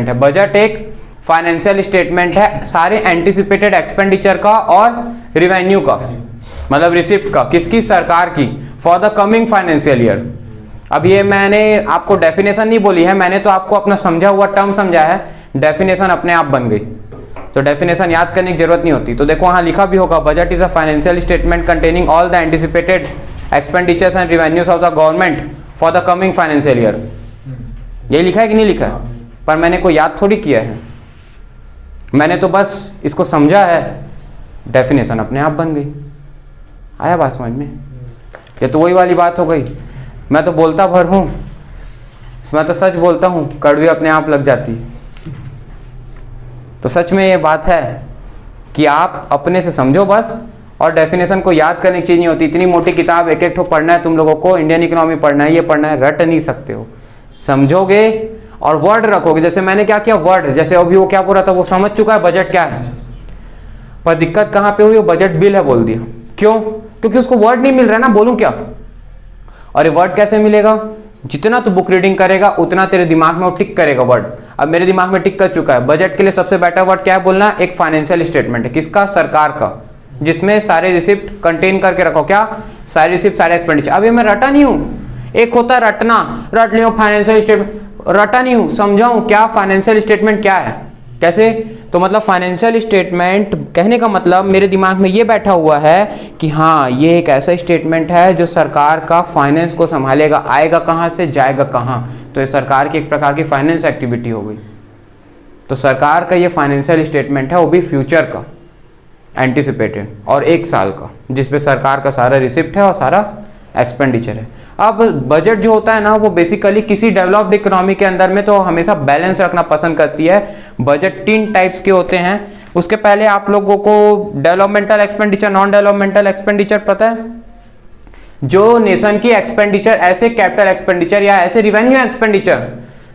है। बजट एक financial statement है सारे एंटिसिपेटेड एक्सपेंडिचर का और रिवेन्यू का, मतलब रिसिप्ट का, किसकी, सरकार की, for the coming financial year. अब ये मैंने आपको डेफिनेशन नहीं बोली है, मैंने तो आपको अपना समझा हुआ टर्म समझा है, डेफिनेशन अपने आप बन गई, तो डेफिनेशन याद करने की जरूरत नहीं होती। तो देखो वहां लिखा भी होगा, budget is a financial statement containing all the anticipated expenditures and revenues of the government for the coming financial year. ये लिखा है कि नहीं लिखा है? पर मैंने कोई याद थोड़ी किया है, मैंने तो बस इसको समझा है, डेफिनेशन अपने आप बन गई। आया बात समझ में? ये तो वही वाली बात हो गई, मैं तो बोलता भर हूँ, मैं तो सच बोलता हूँ, कड़वी अपने आप लग जाती। तो सच में ये बात है कि आप अपने से समझो बस, और डेफिनेशन को याद करने की चीज़ नहीं होती। इतनी मोटी किताब एक एक ठो पढ़ना है तुम लोगों को, इंडियन इकोनॉमी पढ़ना है, ये पढ़ना है, रट नहीं सकते हो। समझोगे और वर्ड रखोगे, जैसे मैंने क्या किया, वर्ड, जैसे अभी वो क्या पूरा था, वो समझ चुका है बजट क्या है, पर दिक्कत कहाँ पे हुई, वो बजट बिल है बोल दिया। क्यों? क्योंकि उसको वर्ड नहीं मिल रहा है ना, बोलूं क्या? और ये वर्ड कैसे मिलेगा? जितना तू बुक रीडिंग करेगा उतना तेरे दिमाग में वो टिक करेगा वर्ड। अब मेरे दिमाग में टिक कर चुका है। बजट के लिए सबसे बेटर वर्ड क्या है बोलना? एक फाइनेंशियल स्टेटमेंट है, किसका? सरकार का, जिसमें सारे रिसिप्ट कंटेन करके रखो। क्या? सारे रिसिप्ट, सारे एक्सपेंडिचर। अब ये मैं रटा नहीं हूं, एक होता है रटना, रट लियो फाइनेंशियल स्टेटमेंट, रटा नहीं हूं, समझाऊं क्या फाइनेंशियल स्टेटमेंट क्या है, कैसे? तो मतलब फाइनेंशियल स्टेटमेंट कहने का मतलब मेरे दिमाग में ये बैठा हुआ है कि हाँ ये एक ऐसा स्टेटमेंट है जो सरकार का फाइनेंस को संभालेगा, आएगा कहाँ से, जाएगा कहाँ। तो ये सरकार की एक प्रकार की फाइनेंस एक्टिविटी हो गई। तो सरकार का ये फाइनेंशियल स्टेटमेंट है, वो भी फ्यूचर का, एंटिसिपेटेड, और एक साल का, जिसपे सरकार का सारा रिसिप्ट है और सारा एक्सपेंडिचर है। अब बजट जो होता है ना, वो बेसिकली किसी डेवलप्ड इकोनॉमी के अंदर में तो हमेशा बैलेंस रखना पसंद करती है। बजट 3 टाइप्स के होते हैं। उसके पहले आप लोगों को developmental expenditure, non developmental expenditure पता है? जो नेशन की एक्सपेंडिचर, ऐसे कैपिटल एक्सपेंडिचर या ऐसे रिवेन्यू एक्सपेंडिचर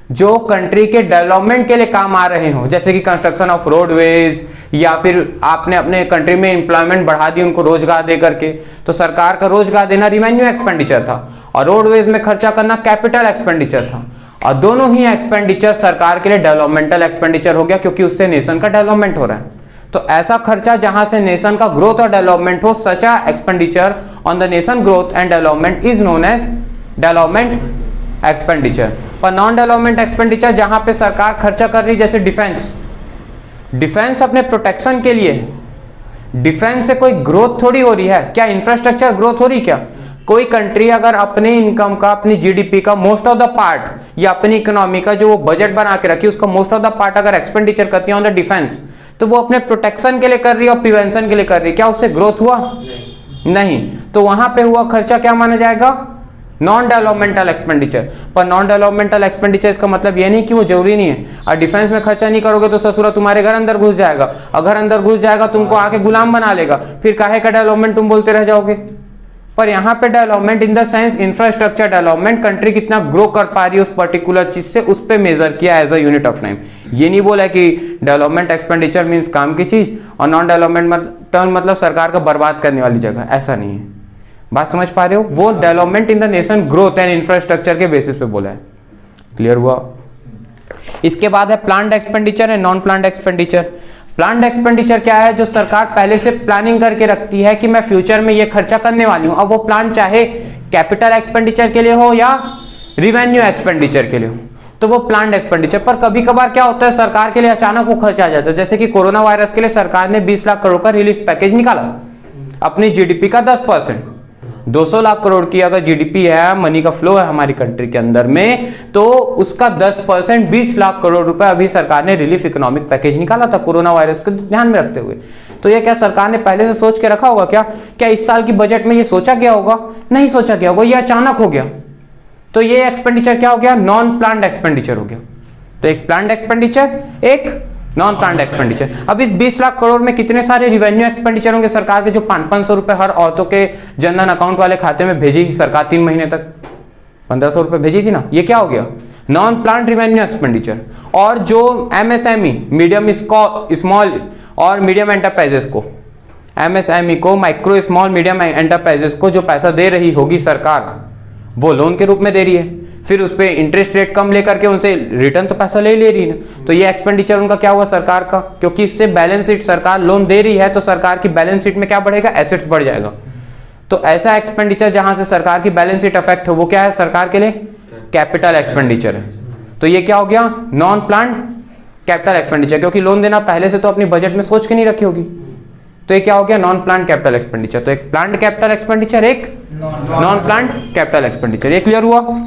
जो कंट्री के डेवलपमेंट के लिए काम आ रहे हो, जैसे कि कंस्ट्रक्शन ऑफ रोडवेज, या फिर आपने अपने कंट्री में एम्प्लॉयमेंट बढ़ा दी उनको रोजगार दे करके, तो सरकार का रोजगार देना रिवेन्यू एक्सपेंडिचर था, और रोडवेज में खर्चा करना कैपिटल एक्सपेंडिचर था। और दोनों ही एक्सपेंडिचर सरकार के लिए डेवलपमेंटल एक्सपेंडिचर हो गया, क्योंकि उससे नेशन का डेवलपमेंट हो रहा है। तो ऐसा खर्चा जहां से नेशन का ग्रोथ और डेवलपमेंट हो, such expenditure on the nation growth and development is known as development expenditure. पर नॉन डेवलपमेंट एक्सपेंडिचर जहां पे सरकार खर्चा कर रही, जैसे डिफेंस अपने प्रोटेक्शन के लिए, डिफेंस से कोई ग्रोथ थोड़ी हो रही है क्या? इंफ्रास्ट्रक्चर ग्रोथ हो रही क्या? कोई कंट्री अगर अपने इनकम का, अपनी जीडीपी का मोस्ट ऑफ द पार्ट, या अपनी इकोनॉमी का जो वो बजट बना के रखी, उसका मोस्ट ऑफ द पार्ट अगर एक्सपेंडिचर करती है ऑन द डिफेंस, तो वो अपने प्रोटेक्शन के लिए कर रही है और प्रिवेंशन के लिए कर रही है। क्या उससे ग्रोथ हुआ? नहीं। तो वहां पे हुआ खर्चा क्या माना जाएगा? Non developmental expenditure. पर नॉन डेवलपमेंटल एक्सपेंडिचर इसका मतलब ये नहीं कि वो जरूरी नहीं है। और डिफेंस में खर्चा नहीं करोगे तो ससुरा तुम्हारे घर अंदर घुस जाएगा, और घर अंदर घुस जाएगा तुमको आके गुलाम बना लेगा, फिर काहे का डेवलपमेंट तुम बोलते रह जाओगे। पर यहाँ पे development in the sense infrastructure development, country कितना ग्रो कर पा रही है उस पर्टिकुलर चीज से, उस पे मेजर किया as a unit of time. ये नहीं बोला कि डेवलपमेंट एक्सपेंडिचर मीन्स काम की चीज, और नॉन डेवलपमेंट टर्म मतलब सरकार का बर्बाद करने वाली जगह, ऐसा नहीं है। बात समझ पा रहे हो? वो development in the nation growth and infrastructure के बेसिस पे बोला है। क्लियर हुआ? इसके बाद है planned expenditure and non planned expenditure. Planned expenditure क्या है? जो सरकार पहले से प्लानिंग करके रखती है कि मैं फ्यूचर में ये खर्चा करने वाली हूं। अब वो प्लान चाहे कैपिटल एक्सपेंडिचर के लिए हो या रिवेन्यू एक्सपेंडिचर के लिए हो, तो वो प्लान्ड एक्सपेंडिचर। पर कभी कभार क्या होता है, सरकार के लिए अचानक वो खर्चा आ जाता है। जैसे कि कोरोना वायरस के लिए सरकार ने 20 लाख करोड़ का रिलीफ पैकेज निकाला, अपनी जीडीपी का 10%। 200 लाख करोड़ की अगर जीडीपी है, मनी का फ्लो है हमारी कंट्री के अंदर में, तो उसका 10% 20 लाख करोड़ रुपए अभी सरकार ने रिलीफ इकोनॉमिक पैकेज निकाला था कोरोना वायरस को ध्यान में रखते हुए। तो ये क्या सरकार ने पहले से सोच के रखा होगा क्या? क्या इस साल की बजट में ये सोचा गया होगा? नहीं सोचा गया होगा, ये अचानक हो गया। तो ये एक्सपेंडिचर क्या हो गया? नॉन प्लान्ड एक्सपेंडिचर हो गया। तो एक प्लान्ड एक्सपेंडिचर, एक नॉन प्लान्ड एक्सपेंडिचर। अब इस 20 लाख करोड़ में कितने सारे रिवेन्यू एक्सपेंडिचर होंगे सरकार के, जो 500 रुपए हर औरतों के जनधन अकाउंट वाले खाते में भेजी सरकार 3 महीने तक, 1500 रुपए भेजी थी ना, ये क्या हो गया? Non planned revenue expenditure. और जो एमएसएमई, मीडियम स्मॉल और मीडियम एंटरप्राइजेस को, एमएसएमई को, माइक्रो स्मॉल मीडियम एंटरप्राइजेस को जो पैसा दे रही होगी सरकार, वो लोन के रूप में दे रही है। फिर उस पर इंटरेस्ट रेट कम लेकर के उनसे रिटर्न तो पैसा ले रही ना, तो ये एक्सपेंडिचर उनका क्या हुआ सरकार का, क्योंकि इससे बैलेंस शीट, सरकार लोन दे रही है तो सरकार की बैलेंस शीट में क्या बढ़ेगा, एसेट्स बढ़ जाएगा। तो ऐसा एक्सपेंडिचर जहां से सरकार की बैलेंस शीट अफेक्ट हो वो क्या है, सरकार के लिए कैपिटल एक्सपेंडिचर है। तो ये क्या हो गया, नॉन प्लान्ड कैपिटल एक्सपेंडिचर, क्योंकि लोन देना पहले से तो अपनी बजट में सोच के नहीं रखी होगी। तो ये क्या हो गया, नॉन प्लान्ड कैपिटल एक्सपेंडिचर। तो एक प्लान्ड कैपिटल एक्सपेंडिचर, एक नॉन प्लान्ड कैपिटल एक्सपेंडिचर। ये क्लियर हुआ।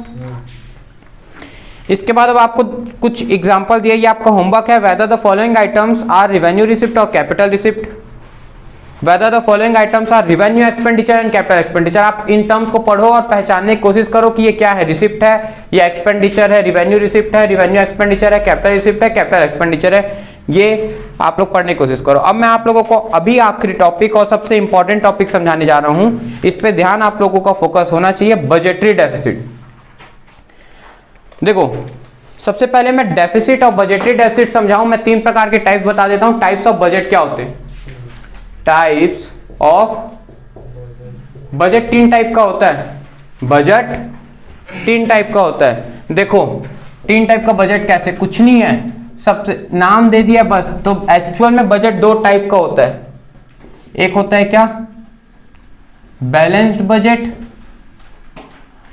इसके बाद अब आपको कुछ एग्जांपल दिया, ये आपका होमवर्क है। Whether the following items are revenue receipt और capital receipt. Whether the following items are revenue expenditure and capital expenditure. आप इन टर्म्स को पढ़ो और पहचानने की कोशिश करो कि ये क्या है, रिसिप्ट है या एक्सपेंडिचर है, रेवेन्यू रिसिप्ट है, रेवेन्यू एक्सपेंडिचर है, कैपिटल रिसिप्ट है, कैपिटल एक्सपेंडिचर है। ये आप लोग पढ़ने की कोशिश करो। अब मैं आप लोगों को अभी आखिरी टॉपिक और सबसे इंपॉर्टेंट टॉपिक समझाने जा रहा हूं, इस पे ध्यान आप लोगों का फोकस होना चाहिए, बजटरी डेफिसिट। देखो सबसे पहले मैं डेफिसिट और बजटरी डेफिसिट समझाऊं, मैं 3 प्रकार के टाइप्स बता देता हूं। टाइप्स ऑफ बजट क्या होते हैं, टाइप्स ऑफ बजट 3 टाइप का होता है। बजट 3 टाइप का होता है। देखो 3 टाइप का बजट कैसे, कुछ नहीं है, सबसे नाम दे दिया बस। तो एक्चुअल में बजट 2 टाइप का होता है। एक होता है क्या, बैलेंस्ड बजट,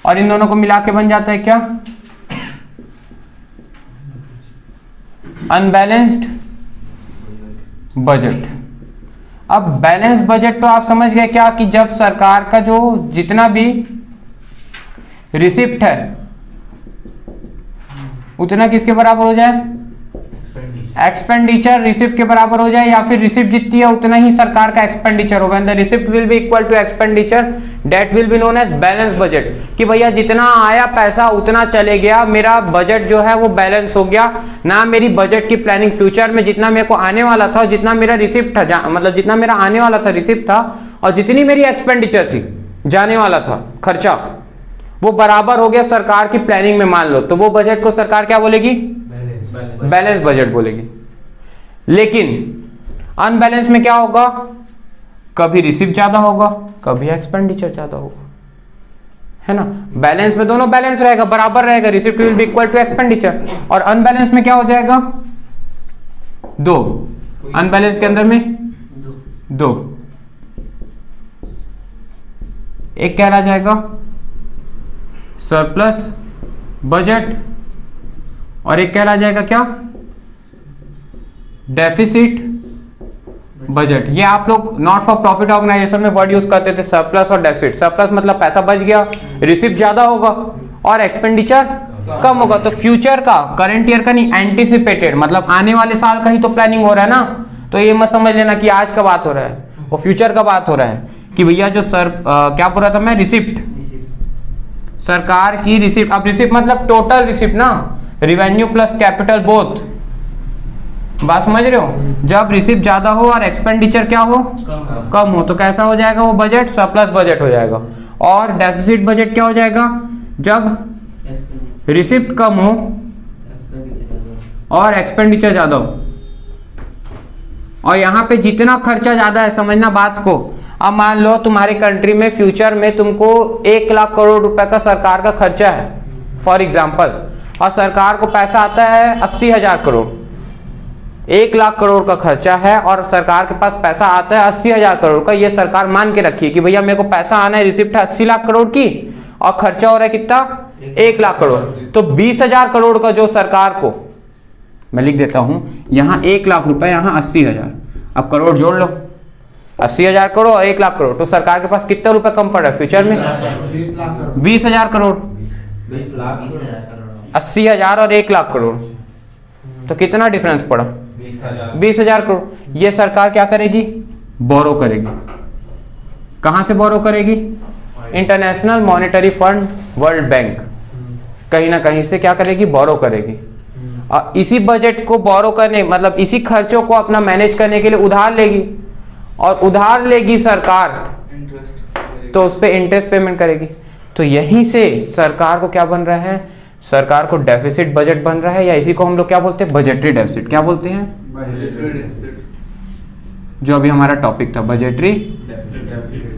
और इन दोनों को मिला के बन जाता है क्या, अनबैलेंस्ड बजट। अब बैलेंस बजट तो आप समझ गए क्या, कि जब सरकार का जो जितना भी रिसिप्ट है उतना किसके बराबर हो जाए, एक्सपेंडिचर रिसिप्ट के बराबर हो जाए, या फिर रिसिप्ट जितनी है उतना ही सरकार का एक्सपेंडिचर होगा। The receipt will be equal to expenditure, that will be known as balance budget. कि भैया जितना आया पैसा उतना चले गया, मेरा बजट जो है वो बैलेंस हो गया ना। मेरी बजट की प्लानिंग फ्यूचर में जितना मेरे को आने वाला था, जितना मेरा रिसिप्ट था, मतलब जितना मेरा आने वाला था रिसिप्ट था, और जितनी मेरी एक्सपेंडिचर थी, जाने वाला था खर्चा, वो बराबर हो गया सरकार की प्लानिंग में। मान लो तो वो बजट को सरकार क्या बोलेगी, बैलेंस बजट बोलेगी। लेकिन अनबैलेंस में क्या होगा, कभी रिसिप्ट ज्यादा होगा, कभी एक्सपेंडिचर ज्यादा होगा, है ना। बैलेंस में दोनों बैलेंस रहेगा, बराबर रहेगा, receipt will be equal to expenditure. और अनबैलेंस में क्या हो जाएगा, 2। अनबैलेंस के अंदर में 2, एक कहला जाएगा सरप्लस बजट और एक कहला जाएगा क्या, डेफिसिट बजट। ये आप लोग नॉट फॉर प्रॉफिट ऑर्गेनाइजेशन में वर्ड यूज करते थे, सरप्लस और डेफिसिट। सरप्लस मतलब पैसा बच गया, रिसिप्ट ज्यादा होगा और एक्सपेंडिचर कम होगा। तो फ्यूचर का, करंट ईयर का नहीं, एंटिसिपेटेड मतलब आने वाले साल का ही तो प्लानिंग हो रहा है ना। तो ये मत समझ लेना कि आज का बात हो रहा है, वो फ्यूचर का बात हो रहा है कि भैया जो क्या बोल रहा था मैं, रिसिप्ट, सरकार की रिसिप्ट। अब रिसिप्ट मतलब टोटल रिसिप्ट ना, रिवेन्यू प्लस कैपिटल बोथ। बात समझ रहे हो, जब रिसिप्ट ज्यादा हो और एक्सपेंडिचर क्या हो, कम हो, तो कैसा हो जाएगा वो बजट, सरप्लस बजट हो जाएगा। और डेफिसिट बजट क्या हो जाएगा, जब रिसिप्ट कम हो और एक्सपेंडिचर ज्यादा हो। और यहाँ पे जितना खर्चा ज्यादा है, समझना बात को। अब मान लो तुम्हारे कंट्री में फ्यूचर में तुमको 1 लाख करोड़ रुपए का सरकार का खर्चा है फॉर एग्जाम्पल, और सरकार को पैसा आता है 80,000 करोड़। 1 लाख करोड़ का खर्चा है और सरकार के पास पैसा आता है 80,000 करोड़ का। ये सरकार मान के रखी है कि भैया मेरे को पैसा आना है, रिसिप्ट है 80 लाख करोड़ की और खर्चा हो रहा है कितना, 1 लाख करोड़। तो 20,000 करोड़ का जो सरकार को, मैं लिख देता हूं यहां 1 लाख रुपए, यहां 80,000, अब करोड़ जोड़ लो, 80,000 करोड़ और 1 लाख करोड़, तो सरकार के पास कितना रुपए कम पड़ रहा है फ्यूचर में, 20,000 करोड़। 80,000 और 1 लाख करोड़, तो कितना डिफरेंस पड़ा, 20,000 करोड़। ये सरकार क्या करेगी, बोरो करेगी। कहां से बोरो करेगी, international monetary fund, world bank, कहीं ना कहीं से क्या करेगी, बोरो करेगी। और इसी बजट को बोरो करने, मतलब इसी खर्चों को अपना मैनेज करने के लिए उधार लेगी, और उधार लेगी सरकार तो उस पर इंटरेस्ट पेमेंट करेगी। तो यहीं से सरकार को क्या बन रहा है, सरकार को डेफिसिट बजट बन रहा है, या इसी को हम लोग क्या बोलते हैं, बजटरी डेफिसिट। क्या बोलते हैं, जो अभी हमारा टॉपिक था, बजटरी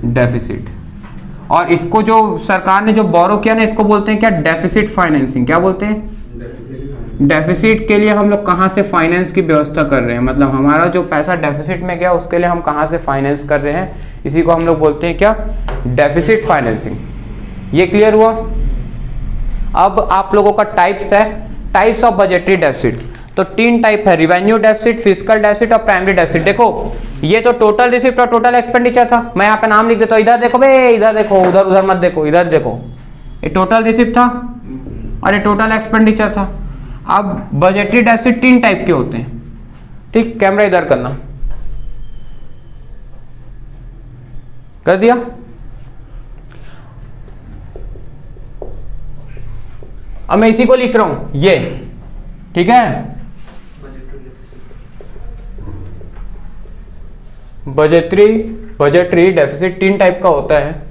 डेफिसिट। और इसको जो सरकार ने जो बोरो किया ना, इसको बोलते हैं क्या, डेफिसिट फाइनेंसिंग। क्या बोलते हैं, डेफिसिट के लिए हम लोग कहाँ से फाइनेंस की व्यवस्था कर रहे हैं, मतलब हमारा जो पैसा डेफिसिट में गया उसके लिए हम कहाँ से फाइनेंस कर रहे हैं, इसी को हम लोग बोलते हैं क्या, डेफिसिट फाइनेंसिंग। ये क्लियर हुआ। अब आप लोगों का टाइप्स है, टाइप्स ऑफ बजटरी डेफिसिट। तो 3 टाइप है, रिवेन्यू डेफिसिट, फिस्कल डेफिसिट और प्राइमरी डेफिसिट। देखो ये तो टोटल रिसिप्ट और टोटल एक्सपेंडिचर था, मैं यहाँ पे नाम लिख देता हूँ, इधर देखो बे, इधर देखो, उधर उधर मत देखो, इधर देखो, ये टोटल रिसिप्ट था और ये टोटल एक्सपेंडिचर था। अब बजटरी डेफिसिट 3 टाइप के होते हैं, ठीक, कैमरा इधर करना, कर दिया। अब मैं इसी को लिख रहा हूं, ये ठीक है। बजटरी डेफिसिट 3 टाइप का होता है।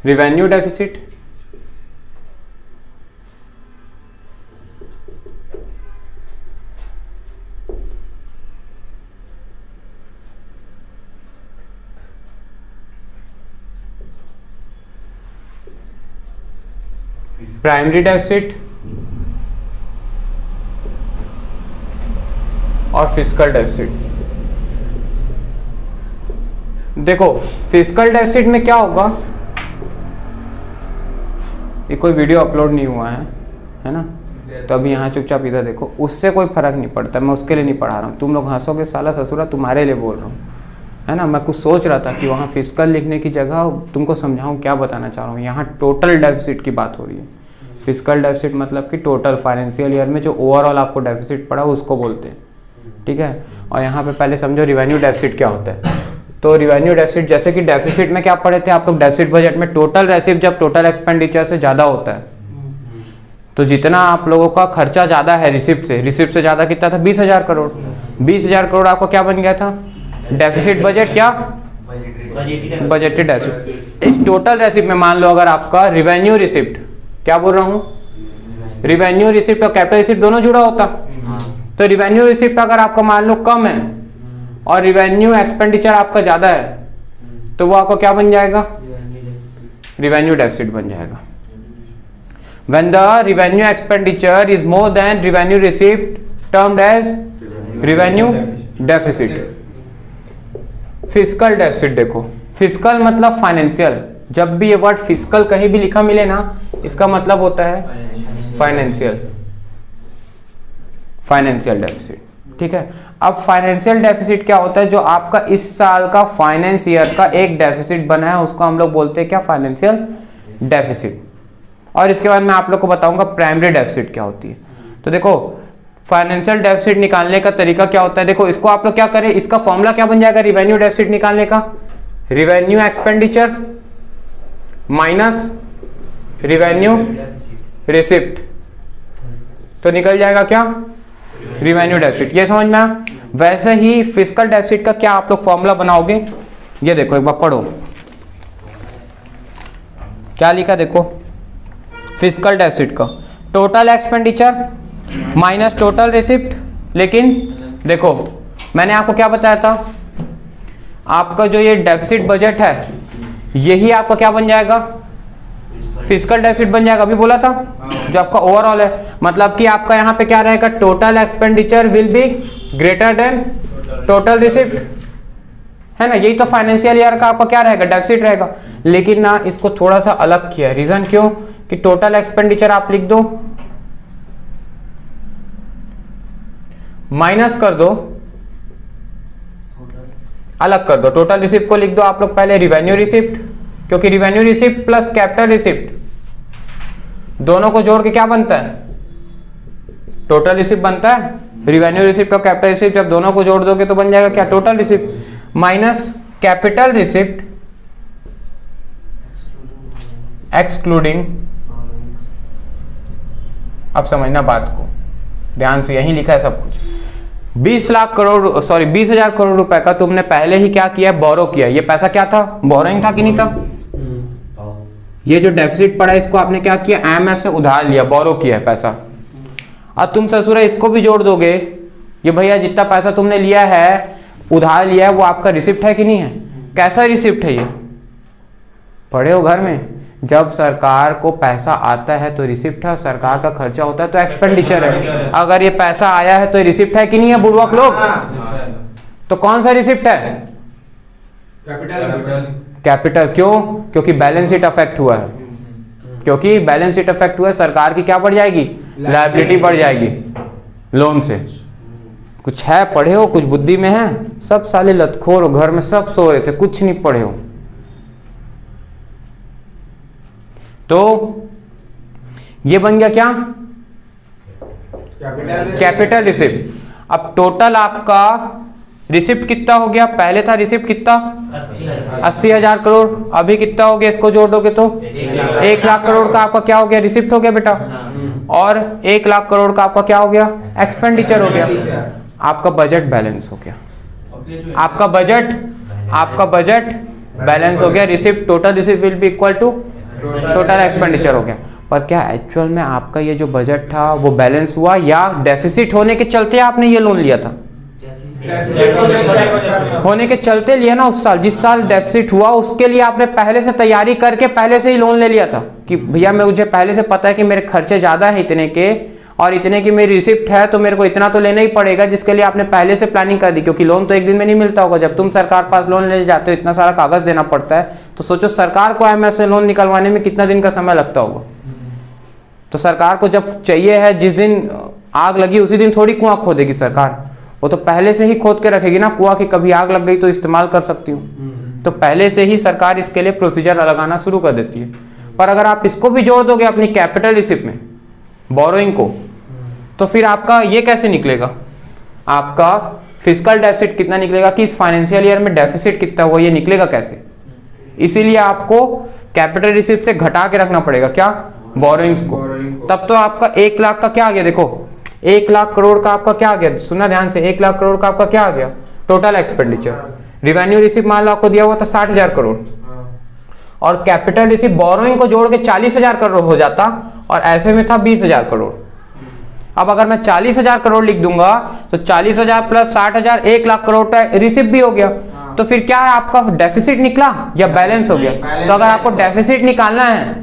रिवेन्यू डेफिसिट, प्राइमरी डेफिसिट और फिस्कल डेफिसिट। देखो फिस्कल डेफिसिट में क्या होगा, ये कोई वीडियो अपलोड नहीं हुआ है ना, तो अभी यहाँ चुपचाप इधर देखो, उससे कोई फर्क नहीं पड़ता, मैं उसके लिए नहीं पढ़ा रहा हूँ। तुम लोग हंसोगे, साला ससुरा तुम्हारे लिए बोल रहा हूँ, है ना। मैं कुछ सोच रहा था कि वहाँ फिस्कल लिखने की जगह तुमको समझाऊँ क्या बताना चाह रहा हूँ। यहाँ टोटल डेफिसिट की बात हो रही है। फिस्कल डेफिसिट मतलब कि टोटल फाइनेंशियल ईयर में जो ओवरऑल आपको डेफिसिट पड़ा उसको बोलते हैं, ठीक है। और यहाँ पे पहले समझो रिवेन्यू डेफिसिट क्या होता है। तो रिवेन्यू डेफिसिट, जैसे कि डेफिसिट में क्या पढ़े थे आप लोग, डेफिसिट बजट में टोटल रेसिप्ट जब टोटल एक्सपेंडिचर से ज़्यादा होता है, तो जितना आप लोगों का खर्चा ज़्यादा है रिसिप्ट से ज़्यादा कितना था, 20,000 करोड़। 20,000 करोड़ आपको क्या बन गया था, डेफिसिट बजट, क्या, बजटरी डेफिसिट। इस टोटल रेसिप्ट में मान लो अगर आपका रिवेन्यू रिसिप्ट, क्या बोल रहा हूँ, रिवेन्यू रिसिप्ट और कैपिटल रिसिप्ट दोनों जुड़ा होता, तो रिवेन्यू रिसिप्ट अगर आपका मान लो कम है और रिवेन्यू एक्सपेंडिचर आपका ज्यादा है, तो वो आपको क्या बन जाएगा, रिवेन्यू डेफिसिट बन जाएगा। When the revenue expenditure is more than revenue receipt, termed as revenue deficit. Fiscal deficit, देखो फिस्कल मतलब फाइनेंशियल। जब भी ये वर्ड फिस्कल कहीं भी लिखा मिले ना, इसका मतलब होता है फाइनेंशियल, फाइनेंशियल डेफिसिट, ठीक है। अब फाइनेंशियल डेफिसिट क्या होता है, जो आपका इस साल का फाइनेंस ईयर का एक डेफिसिट बना है उसको हम लोग बोलते हैं क्या, फाइनेंशियल डेफिसिट। और इसके बाद मैं आप लोग को बताऊंगा प्राइमरी डेफिसिट क्या होती है। तो देखो फाइनेंशियल डेफिसिट निकालने का तरीका क्या होता है, देखो इसको आप लोग क्या करें, इसका फॉर्मूला क्या बन जाएगा रिवेन्यू डेफिसिट निकालने का, revenue expenditure minus revenue receipt, तो निकल जाएगा क्या, रिवेन्यू डेफिसिट। ये समझ में आया। वैसे ही फिस्कल डेफिसिट का क्या आप लोग फॉर्मूला बनाओगे, ये देखो एक बार पढ़ो क्या लिखा, देखो फिस्कल डेफिसिट का total expenditure minus total receipt. लेकिन देखो मैंने आपको क्या बताया था, आपका जो ये डेफिसिट बजट है यही आपका क्या बन जाएगा, फिस्कल डेफिसिट बन जाएगा। अभी बोला था जो आपका ओवरऑल है, मतलब कि आपका यहाँ पे क्या रहेगा, total expenditure will be greater than total receipt, है ना। यही तो फाइनेंशियल ईयर का आपका क्या रहेगा, डेफिसिट रहेगा। लेकिन ना इसको थोड़ा सा अलग किया है, रीजन क्यों, कि टोटल एक्सपेंडिचर आप लिख दो माइनस कर दो, अलग कर दो, टोटल रिसिप्ट को लिख दो आप लोग पहले रिवेन्यू रिसिप्ट, क्योंकि revenue receipt plus capital receipt दोनों को जोड़ के क्या बनता है, टोटल रिसिप्ट बनता है। रिवेन्यू रिसिप्ट और कैपिटल रिसिप्ट जब दोनों को जोड़ दोगे तो बन जाएगा क्या, total receipt minus capital receipt excluding, अब समझना बात को ध्यान से, यही लिखा है सब कुछ। 20,00,000 करोड़, सॉरी 20,000 करोड़ रुपए का तुमने पहले ही क्या किया, बोरो किया। ये पैसा क्या था, बोरोइंग था कि नहीं था। ये जो डेफिसिट पड़ा इसको आपने क्या किया, IMF से उधार लिया, बोरो किया है पैसा। अब तुम ससुरा इसको भी जोड़ दोगे ये भैया जितना पैसा तुमने लिया है, उधार लिया है, वो आपका रिसिप्ट है कि नहीं है? कैसा रिसिप्ट है ये? पढ़े हो घर में? जब सरकार को पैसा आता है तो रिसिप्ट है, सरकार का खर्चा होता है तो एक्सपेंडिचर है। अगर ये पैसा आया है तो ये रिसिप्ट है कि नहीं है बुड़वक लोग? तो कौन सा रिसिप्ट है? कैपिटल। क्यों? क्योंकि बैलेंस शीट अफेक्ट हुआ है। क्योंकि बैलेंस शीट अफेक्ट हुआ है, सरकार की क्या बढ़ जाएगी? लायबिलिटी बढ़ जाएगी लोन से। कुछ है? पढ़े हो? कुछ बुद्धि में है? सब साले लतखोर हो, घर में सब सो रहे थे, कुछ नहीं पढ़े हो। तो ये बन गया क्या? Capital receipt. अब टोटल आपका रिसिप्ट कितना हो गया? पहले था रिसिप्ट कितना? 80,000 करोड़। अभी कितना हो गया? इसको जोड़ दोगे तो 1 लाख करोड़ का आपका क्या हो गया? रिसिप्ट हो गया बेटा। और 1 लाख करोड़ का आपका क्या हो गया? एक्सपेंडिचर हो गया। आपका बजट बैलेंस हो गया। आपका बजट बैलेंस हो गया। Receipt, total receipt will be equal to total expenditure हो गया। पर क्या एक्चुअल में आपका ये जो बजट था वो बैलेंस हुआ, या डेफिसिट होने के चलते आपने ये लोन लिया था? होने के चलते लिया ना। उस साल, जिस साल डेफिसिट हुआ, उसके लिए आपने पहले से तैयारी करके पहले से ही लोन ले लिया था कि भैया मुझे पहले से पता है कि मेरे खर्चे ज्यादा है इतने के, और इतने की मेरी रिसिप्ट है, तो मेरे को इतना तो लेना ही पड़ेगा, जिसके लिए आपने पहले से प्लानिंग कर दी। क्योंकि लोन तो एक दिन में नहीं मिलता होगा। जब तुम सरकार पास लोन ले जाते हो, इतना सारा कागज देना पड़ता है, तो सोचो सरकार को IMF से लोन निकलवाने में कितना दिन का समय लगता होगा। तो सरकार को जब चाहिए है, जिस दिन आग लगी उसी दिन थोड़ी कुआं खोदेगी सरकार, वो तो पहले से ही खोद के रखेगी ना कुआं, की कभी आग लग गई तो इस्तेमाल कर सकती हूँ। तो पहले से ही सरकार इसके लिए प्रोसीजर लगाना शुरू कर देती है। पर अगर आप इसको भी जोड़ दोगे अपनी कैपिटल रिसिप्ट में, बोरोइंग को, तो फिर आपका ये कैसे निकलेगा? आपका फिस्कल डेफिसिट कितना निकलेगा कि इस फाइनेंशियल ईयर में डेफिसिट कितना हुआ, ये निकलेगा कैसे? इसीलिए आपको कैपिटल रिसिप्ट से घटा के रखना पड़ेगा क्या? बोरोइंग्स को। तब तो आपका 1 लाख का क्या आ गया? देखो 1 लाख करोड़ का आपका क्या आ गया? सुना ध्यान से, 1 लाख करोड़ का आपका क्या आ गया? Total expenditure. रिवेन्यू रिसिप्ट मान लो आपको दिया हुआ था 60,000 करोड़, और कैपिटल रिसिप्ट बोरोइंग को जोड़ के 40,000 करोड़ हो जाता, और ऐसे में था 20,000 करोड़। अब अगर मैं 40,000 करोड़ लिख दूंगा तो 40,000 प्लस 60,000 1 लाख करोड़ का रिसिप्ट भी हो गया। तो फिर क्या है? आपका डेफिसिट निकला या बैलेंस हो गया? तो अगर आपको डेफिसिट निकालना है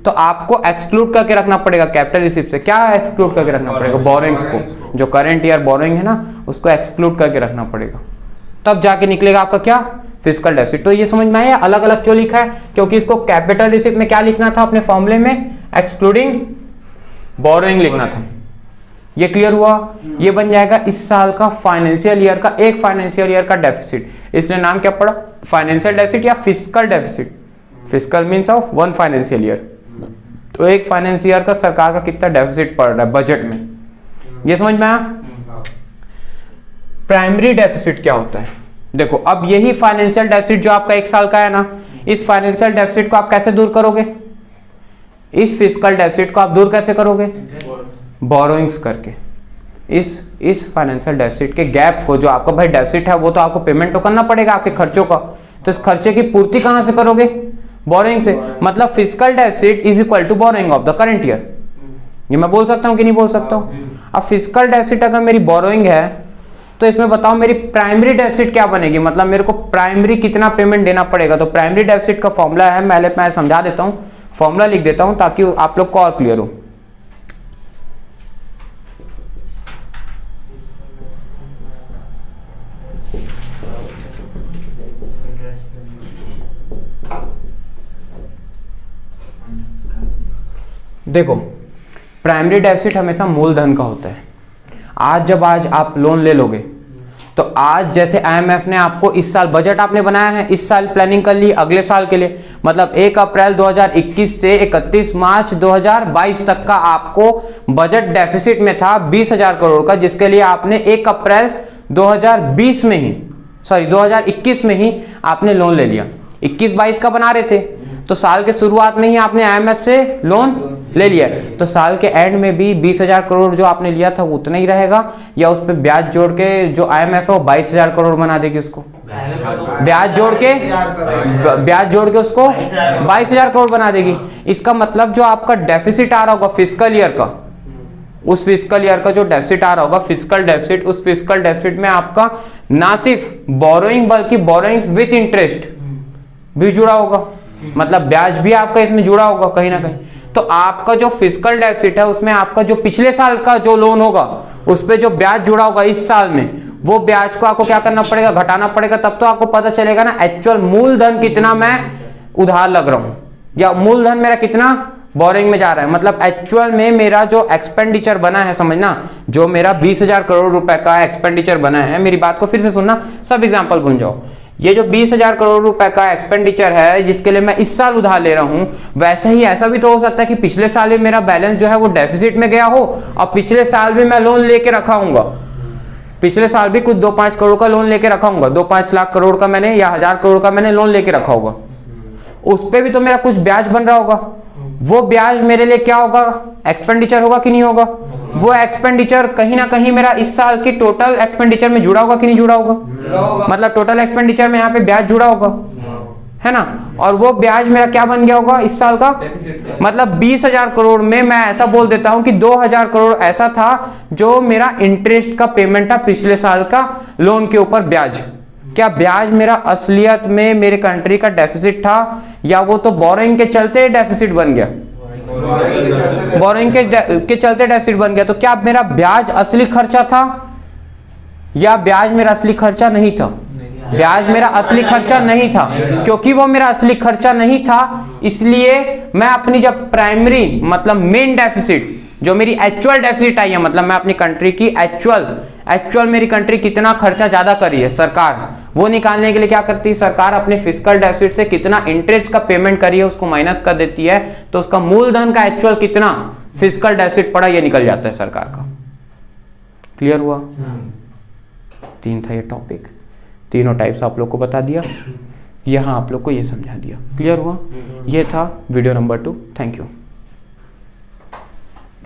तो आपको एक्सक्लूड करके रखना पड़ेगा कैपिटल रिसिप्ट से। क्या एक्सक्लूड करके रखना पड़ेगा? बोरोइंग्स को, जो करंट ईयर बोरोइंग है ना, उसको एक्सक्लूड करके रखना पड़ेगा। तब जाके निकलेगा आपका क्या? Fiscal deficit. तो ये समझ में आया अलग अलग क्यों लिखा है? क्योंकि इसको कैपिटल रिसिप्ट में क्या लिखना था अपने फॉर्मूले में? एक्सक्लूडिंग बोरोइंग लिखना था। ये क्लियर हुआ? ये बन जाएगा इस साल का फाइनेंशियल ईयर का, एक फाइनेंशियल ईयर का डेफिसिट। इसने नाम क्या पड़ा? फाइनेंशियल डेफिसिट या fiscal deficit. Fiscal means of 1 financial year. तो एक फाइनेंशियल ईयर का सरकार का कितना डेफिसिट पड़ रहा है बजट में, ये समझ में आया? प्राइमरी डेफिसिट क्या होता है? देखो अब यही फाइनेंशियल डेफिसिट जो आपका 1 साल का है ना, इस फाइनेंशियल डेफिसिट को आप कैसे दूर करोगे? इस फिस्कल डेफिसिट को आप दूर कैसे करोगे? बोरोइंग्स करके। इस फाइनेंशियल डेफिसिट के गैप को, जो आपका भाई डेफिसिट है, वो तो आपको पेमेंट तो करना पड़ेगा आपके खर्चों का, तो इस खर्चे की पूर्ति कहां से करोगे? बोरोइंग से। मतलब fiscal deficit is equal to borrowing of the current year. ये मैं बोल सकता हूं कि नहीं बोल सकता हूं? अब फिस्कल डेफिसिट अगर मेरी बोरोइंग है, तो इसमें बताओ मेरी प्राइमरी डेफिसिट क्या बनेगी? मतलब मेरे को प्राइमरी कितना पेमेंट देना पड़ेगा? तो प्राइमरी डेफिसिट का फॉर्मूला है, मैं समझा देता हूं, फॉर्मूला लिख देता हूं ताकि आप लोग को और क्लियर हो। देखो प्राइमरी डेफिसिट हमेशा मूलधन का होता है। आज आप लोन ले लोगे तो आज जैसे IMF ने आपको इस साल बजट आपने बनाया है, इस साल प्लानिंग कर ली अगले साल के लिए, मतलब 1 अप्रैल 2021 से 31 मार्च 2022 तक का आपको बजट डेफिसिट में था 20,000 करोड़ का, जिसके लिए आपने 1 अप्रैल 2021 में ही आपने लोन ले लिया। 21-22 का बना रहे थे तो साल के शुरुआत में ही आपने IMF से लोन ले लिया, तो साल के एंड में भी 20,000 करोड़ जो आपने लिया था वो उतना ही रहेगा, या उस पर ब्याज जोड़ के जो IMF है वो 22,000 करोड़ बना देगी उसको, ब्याज जोड़ के उसको 22,000 करोड़ बना देगी। इसका मतलब जो आपका डेफिसिट आ रहा होगा फिस्कल ईयर का, उस फिस्कल ईयर का जो डेफिसिट आ रहा होगा, फिस्कल डेफिसिट, उस फिस्कल डेफिसिट में आपका ना सिर्फ बोरोइंग बल्कि बोरोइंग्स विथ इंटरेस्ट भी जुड़ा होगा, मतलब ब्याज भी आपका इसमें जुड़ा होगा कहीं ना कहीं। तो आपका जो फिस्कल डेफिसिट है उसमें आपका जो पिछले साल का जो लोन होगा उस पे जो ब्याज जुड़ा होगा इस साल में, वो ब्याज को आपको क्या करना पड़ेगा, घटाना पड़ेगा। तब तो आपको पता चलेगा ना एक्चुअल मूलधन कितना मैं उधार लग रहा हूं, या मूलधन मेरा कितना बोरिंग में जा रहा है। मतलब एक्चुअल में मेरा जो एक्सपेंडिचर बना है, समझना, जो मेरा 20,000 करोड़ रुपए का एक्सपेंडिचर बना है, मेरी बात को फिर से सुनना, सब एग्जांपल भूल जाओ। ये जो 20,000 करोड़ रुपए का एक्सपेंडिचर है जिसके लिए मैं इस साल उधार ले रहा हूं, वैसे ही ऐसा भी तो हो सकता है कि पिछले साल भी मेरा बैलेंस जो है वो डेफिसिट में गया हो और पिछले साल भी मैं लोन लेके रखा हूंगा, पिछले साल भी कुछ 2-5 करोड़ का लोन लेके रखा हूंगा, 2-5 लाख करोड़ का मैंने या 1000 करोड़ का मैंने लोन लेके रखा होगा, उस पे भी तो मेरा कुछ ब्याज बन रहा होगा। वो ब्याज मेरे लिए क्या होगा, एक्सपेंडिचर होगा कि नहीं होगा। वो एक्सपेंडिचर कहीं ना कहीं मेरा इस साल की टोटल एक्सपेंडिचर में जुड़ा होगा कि नहीं जुड़ा होगा, मतलब टोटल एक्सपेंडिचर में यहाँ पे ब्याज जुड़ा होगा, है ना। और वो ब्याज मेरा क्या बन गया होगा इस साल का, मतलब 20,000 करोड़ में मैं ऐसा बोल देता हूं कि 2,000 करोड़ ऐसा था जो मेरा इंटरेस्ट का पेमेंट था पिछले साल का लोन के ऊपर ब्याज। क्या ब्याज मेरा असलियत में मेरे कंट्री का डेफिसिट था, या वो तो बोरिंग के चलते डेफिसिट बन गया, बोरिंग के चलते डेफिसिट बन गया। तो क्या मेरा ब्याज असली खर्चा था, या ब्याज मेरा असली खर्चा नहीं था। ब्याज मेरा असली खर्चा नहीं था, क्योंकि वो मेरा असली खर्चा नहीं था इसलिए मैं अपनी जब प्राइमरी मतलब मेन डेफिसिट, जो मेरी एक्चुअल डेफिसिट आई है, मतलब मैं अपनी कंट्री की एक्चुअल मेरी कंट्री कितना खर्चा ज्यादा करी है सरकार, वो निकालने के लिए क्या करती है सरकार, अपने फिस्कल डेफिसिट से कितना इंटरेस्ट का पेमेंट करी है उसको माइनस कर देती है, तो उसका मूलधन का एक्चुअल कितना फिस्कल डेफिसिट पड़ा ये निकल जाता है सरकार का। क्लियर हुआ। 3 था ये टॉपिक, तीनों टाइप्स आप लोग को बता दिया, यहाँ आप लोग को ये समझा दिया। क्लियर हुआ। ये था वीडियो नंबर 2। Thank you.